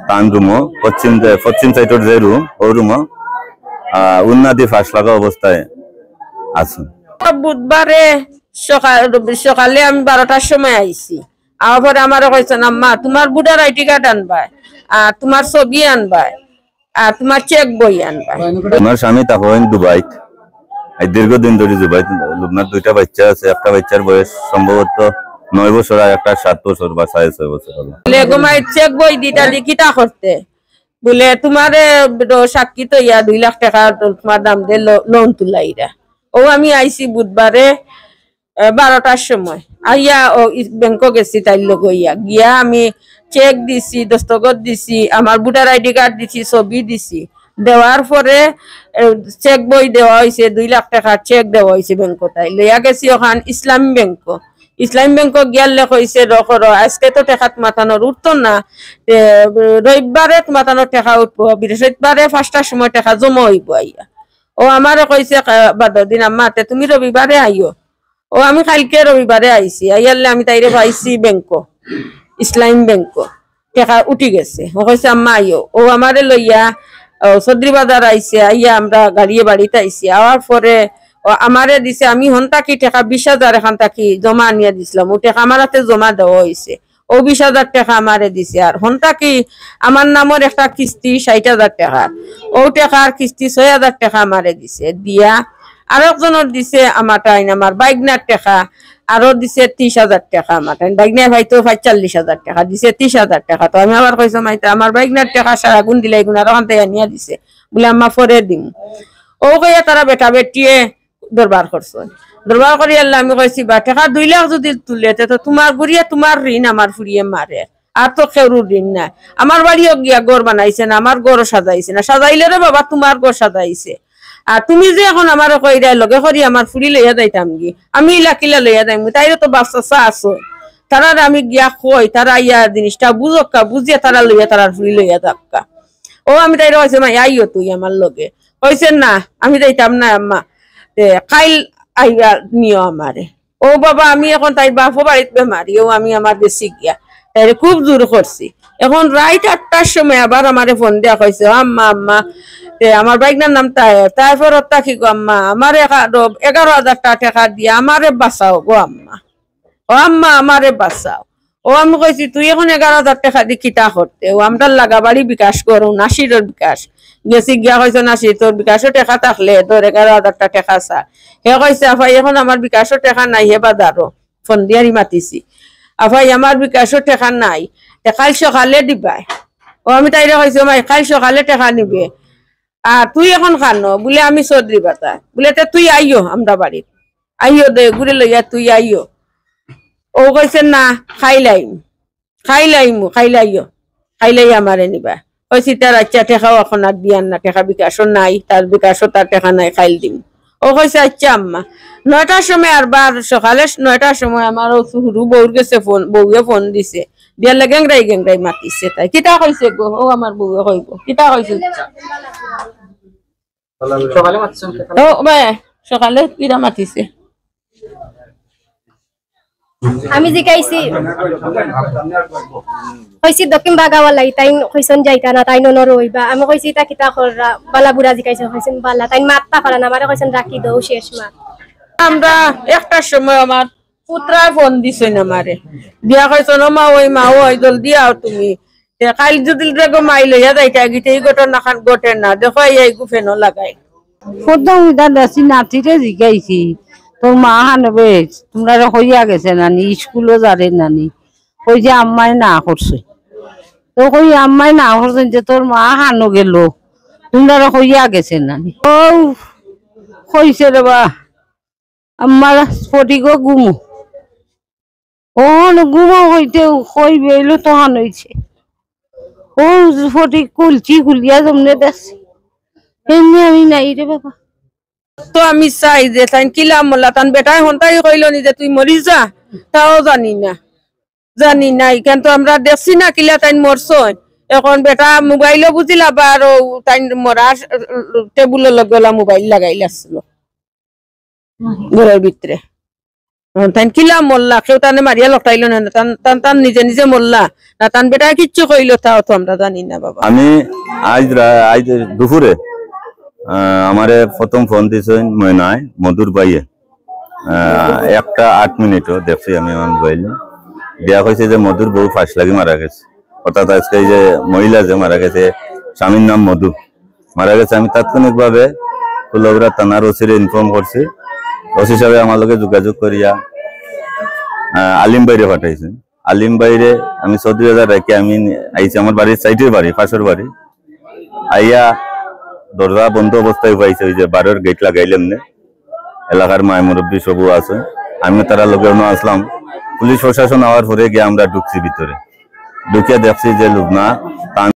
তান রুমো পশ্চিম সাইডের যে রুম ওই রুমো উন্নতি ফাঁস লাগা অবস্থায় আছে। বুধবারে সকালে আমি 12টার সময় আইছি। আমার পরে আমার কইছেন আম্মা তোমার বুড়ার আইডি কার্ড আনবাই, আর তোমার ছবি আনবাই, আর তোমার চেক বই আনবাই। আমার স্বামী তখন দুবাই, দীর্ঘদিন ধরে দুবাই। লুবনার 2টা বাচ্চা আছে, একটা বাচ্চার বয়স সম্ভবত 9 বছর আর একটা 7 বছর বা 6.5 বছর হলো। গোমাই চেক বই দিটা লিখিতা করতে বলে তোমার সাক্ষী তো 2 লাখ টাকা তোমার দাম দিয়ে লোন তুলাইরা। ও আমি আইছি বুধবারে 12টার সময় আইয়া ব্যাংক গেছি তাই লোক গিয়া আমি চেক দিছি, দস্তখত দিছি, আমার ভোটার আইডি কার্ড দিছি, ছবি দিছি। দেওয়ার পরে চেক বই দেওয়া হয়েছে, 2 লাখ টাকার চেক দেওয়া হয়েছে ব্যাংক। তাই লইয়া গেছি ওখান ইসলামী ব্যাংক গিয়ালে কইছে রকর আজকে তো টেকাত মাতানোর উঠতো না, রবিবারে মাতানোর টাকা উঠবো, বৃহস্পতিবারে 5টার সময় টাকা জমা হইব আইয়া। ও আমারে কইছে বাদর দিন আম্মা তুমি রবিবারে আইও। ও আমি কালকে রবিবারে আইছি, আইয়ালে আমি তাইরে পাইছি ব্যাংক ইসলামী ব্যাংক টাকা উঠি গেছে। ও কইছে আম্মা আইও। ও আমারে লইয়া চৌধুরী বাজার আইছে, আইয়া আমরা গাড়িয়ে বাড়িতে আইছি। আওয়ার পরে আমারে দিছে, আমি হন তাকি টাকা 20,000 এখান তাকি জমা আনিয়া দিছিলাম। ও টাকা আমার হাতে জমা দেওয়া হয়েছে। ও 20,000 টাকা আমারে দিছে। আর হন তাকি আমার নামের একটা কিস্তি 60,000 টাকা, ও টাকার কিস্তি 6,000 টাকা আমারে দিছে। দিয়া আরো একজনের দিছে আমার টাইন আমার বাইকনার টাকা আরো দিছে 30,000 টাকা। আমার টাইন বাইকনার ভাইতো 45,000 টাকা দিছে, 30,000 টাকা। তো আমি আবার কইছো মাইতে আমার বাইকনার টাকা সারা গুণ দিলে এগুলো আর ওখান থেকে আনিয়া দিছে বলে আম্মা পরে দিম। ও কইয়া তারা বেটা বেটিয়ে দরবার করছো। দরবার করি আল্লাহ আমি কইছি বা টাকা 2 লাখ যদি তুলে তো তোমার গুড়িয়া তোমার ঋণ আমার ফুরিয়ে মারে, আর তো কেউর ঋণ না। আমার বাড়িও গিয়া ঘর বানাইছে না, আমার ঘর সাজাইছে না, সাজাইলে রে বাবা তোমার ঘর সাজাইছে। আর তুমি যে এখন আমার কইরা লগে করি আমার ফুরি লইয়া যাইতাম গি, আমি ইলাকিলা লইয়া যাইম, তাইরে তো বাচ্চা আছো। তারা আমি গিয়া কই তারা ইয়া জিনিসটা বুঝক্কা, বুঝিয়া তারা লইয়া তারা ফুরি লইয়া যাক্কা। ও আমি তাইরে কইছে মা আইও তুই আমার লগে। কইছে না আমি যাইতাম না আম্মা, কাইল আইয়া নিও আমারে। ও বাবা আমি এখন তাই বাপো বাড়িতে বেমারি, ও আমি আমার গেছি গিয়া তাইরে খুব জোর করছি। এখন রাইট 8টার সময় আবার আমারে ফোন দিয়া কইছে আম্মা আমার বাইকনার নাম তারপর কি গো আম্মা আমারে 11,000 টাকা দিয়ে আমারে বাঁচাও গো আম্মা, ও আম্মা আমারে বাঁচাও। ও আমি কইছি তুই এখন 11,000 টাকা দিয়ে কিতা করতে? ও আমরা লাগাবাড়ি বিকাশ করো, নাসিরের বিকাশ গেছি গিয়া কইছে নাসির তোর বিকাশও টাকা থাকলে তোর 11,000 টাকা চা। হে কইছে আফাই এখন আমার বিকাশও টাকা নাই, হে বাজারও ফোন দিয়ারি মাতিছি আফাই আমার বিকাশও টাকা নাই, কাল সকালে দিবাই। ও আমি তাইরে কইছি মাই কাল সকালে টাকা নিবে, আর তুই এখন খানো বলে আমি চৌধুরী বাজার বলে তুই আইও আমরা বাড়ির আইও দে ঘুরে লইয়া তুই আইও। ও কইছে না খাইলাইও খাইলাই আমারে নিবা। কইছি তার আচ্ছা টেকাও এখন আর দিয়ান না, টাকা বিকাশও নাই, তার বিকাশও তার টাকা নাই, খাইল দিম। ও কইছে আচ্ছা আম্মা। 9টার সময় আর বার সকালে 9টার সময় আমার হুরু বউর গেছে বউয়ে ফোন দিছে, দিয়ালে গেংরাই মাতিছে। তাই কিতা কইছে গো? ও আমার বউয়ে কইব কিতা কইছে সকালে কিরা মাতিছে। আমি জিকাইছি কইছি দক্ষিণ বাগাওয়ালাই তাই কইছন যাইতা না তাই নর হইবা। আমি কইছি তা কিতা কররা বালা বুড়া জিকাইছে কইছেন বালা তাই মাততা পারা না, আমারে কইছেন রাখি দাও শেষ মাত। আমরা 1টার সময় আমার পুত্রা ফোন দিছেন আমারে দিয়া কইছন মা ওই জলদি আও তুমি, কাল যদি দেখো মাই লইয়া যাইতা গিতে এই ঘটনা খান ঘটে না, দেখো এই গুফেনো লাগাই প্রথম দাসি নাতিরে জিগাইছি তোর মা হানবে তোমরা হইয়া গেছে নানি স্কুলও যারে নানি, কই যে আম্মাই না করছে। তো কই আম্মাই না করছেন যে তোর মা হানো গেল তোমরা হইয়া গেছে নানি। ও কইছে রে বা আমার ফটিক গুমো ও গুমো হইতে কই বেলো তহান হইছে। ও ফটিক কুলচি খুলিয়া জমনে দেখছি এমনি আমি নাই রে বাবা। তো আমি চাই যে তাই কিলা মোল্লা তান বেটাই হন্তাই কইল নি যে তুই মরি যা, তাও জানি নাই কিন্তু আমরা দেখছি না কিলা তাই মরছ। এখন বেটা মোবাইলও বুঝিলা বা আর তাই মরা টেবুলের লগে মোবাইল লাগাইলা ঘরের ভিতরে। তাই কিলা মরলা কেউ তানে মারিয়া লটাইলো না তান নিজে নিজে মরলা না তান বেটা কিচ্ছু কইলো তাও তো আমরা জানি না বাবা। আমি আজ দুপুরে আমারে প্রথম ফোন দিয়েছেন ময়নায় মধুর ভাইয়ে 1:08 দেখছি আমি আমার মোবাইলে দেয়া হয়েছে যে মধুর বউ ফাঁস লাগি মারা গেছে। অর্থাৎ আজকে এই যে মহিলা যে মারা গেছে স্বামীর নাম মধু মারা গেছে। আমি তাৎক্ষণিক ভাবে কুলবরা থানার ওসিরে ইনফর্ম করছি। ওসি সাহেব আমার লগে যোগাযোগ করিয়া আলিম বাইরে পাঠাইছেন। আলিম বাইরে আমি 14,000 রাখি আমি আইছি আমার বাড়ির সাইডের বাড়ি পাশের বাড়ি আইয়া দরজা বন্ধ অবস্থায় পাইছে। ওই যে বাড়ির গেট লাগাইলেন না এলাকার মায় মুরব্বী সবু আছে আমি তারা লোকে আসলাম। পুলিশ প্রশাসন আওয়ার পরে গিয়ে আমরা ঢুকছি ভিতরে ঢুকিয়া দেখছি যে লুবনা